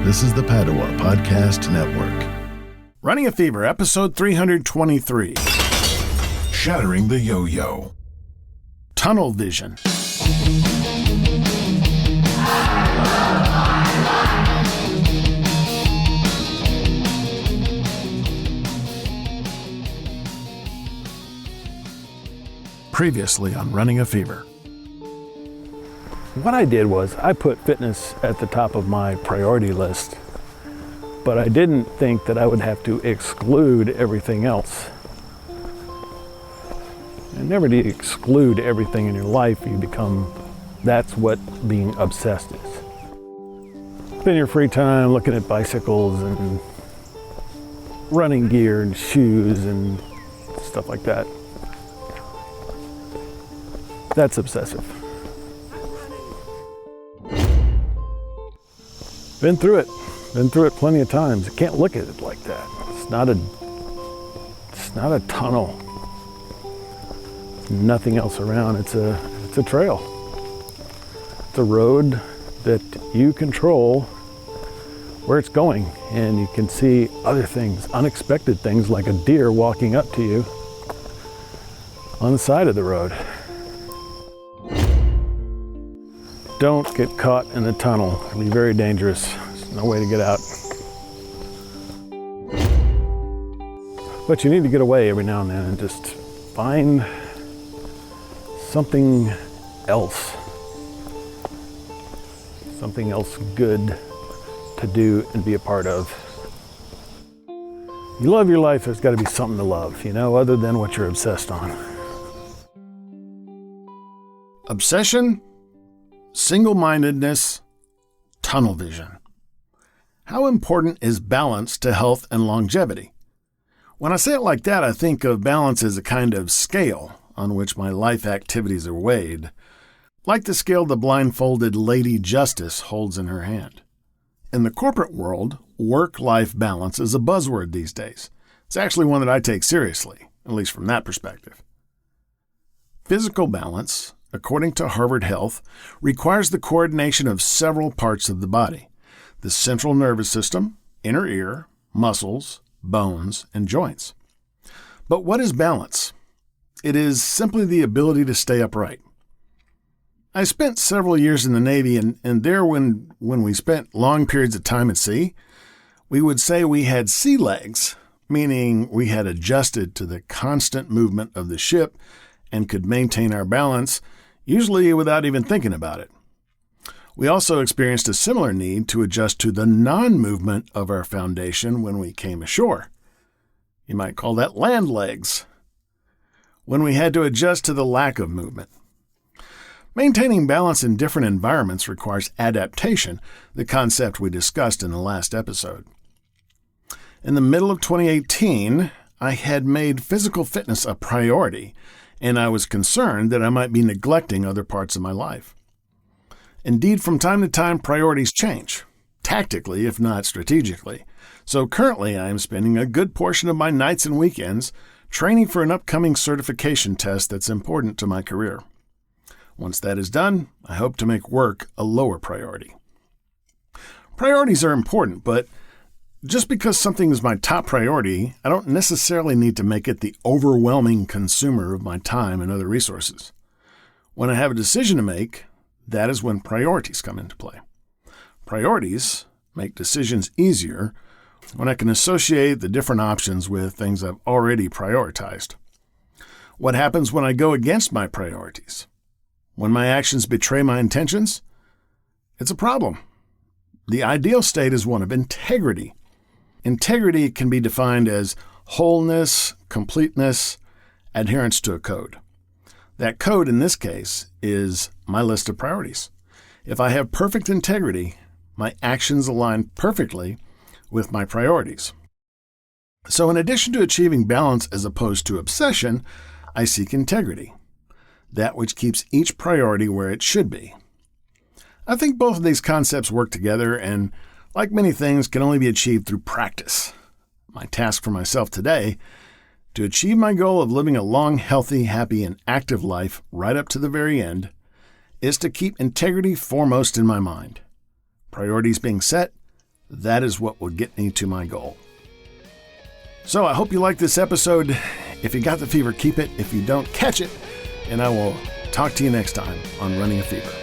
This is the Padua Podcast Network. Running a Fever, episode 323. Shattering the Yo-Yo. Tunnel vision. Previously on Running a Fever. What I did was I put fitness at the top of my priority list, but I didn't think that I would have to exclude everything else. And never do you exclude everything in your life. That's what being obsessed is. Spend your free time looking at bicycles and running gear and shoes and stuff like that. That's obsessive. Been through it plenty of times. You can't look at it like that. It's not a tunnel. Nothing else around. It's a trail. It's a road that you control where it's going, and you can see other things, unexpected things like a deer walking up to you on the side of the road. Don't get caught in the tunnel. It'll be very dangerous. There's no way to get out. But you need to get away every now and then and just find something else good to do and be a part of. You love your life, there's got to be something to love, other than what you're obsessed on. Obsession, single-mindedness, tunnel vision. How important is balance to health and longevity? When I say it like that, I think of balance as a kind of scale on which my life activities are weighed, like the scale the blindfolded Lady Justice holds in her hand. In the corporate world, work-life balance is a buzzword these days. It's actually one that I take seriously, at least from that perspective. Physical balance, according to Harvard Health, requires the coordination of several parts of the body: the central nervous system, inner ear, muscles, bones, and joints. But what is balance? It is simply the ability to stay upright. I spent several years in the Navy, and there when we spent long periods of time at sea, we would say we had sea legs, meaning we had adjusted to the constant movement of the ship and could maintain our balance, usually without even thinking about it. We also experienced a similar need to adjust to the non-movement of our foundation when we came ashore. You might call that land legs, when we had to adjust to the lack of movement. Maintaining balance in different environments requires adaptation, the concept we discussed in the last episode. In the middle of 2018, I had made physical fitness a priority, and I was concerned that I might be neglecting other parts of my life. Indeed, from time to time, priorities change, tactically if not strategically. So currently, I am spending a good portion of my nights and weekends training for an upcoming certification test that's important to my career. Once that is done, I hope to make work a lower priority. Priorities are important, but just because something is my top priority, I don't necessarily need to make it the overwhelming consumer of my time and other resources. When I have a decision to make, that is when priorities come into play. Priorities make decisions easier when I can associate the different options with things I've already prioritized. What happens when I go against my priorities? When my actions betray my intentions? It's a problem. The ideal state is one of integrity. Integrity can be defined as wholeness, completeness, adherence to a code. That code, in this case, is my list of priorities. If I have perfect integrity, my actions align perfectly with my priorities. So in addition to achieving balance as opposed to obsession, I seek integrity, that which keeps each priority where it should be. I think both of these concepts work together and, like many things, can only be achieved through practice. My task for myself today, to achieve my goal of living a long, healthy, happy, and active life right up to the very end, is to keep integrity foremost in my mind. Priorities being set, That is what will get me to my goal. So I hope you liked this episode. If you got the fever, keep it. If you don't, catch it. And I will talk to you next time on Running a Fever.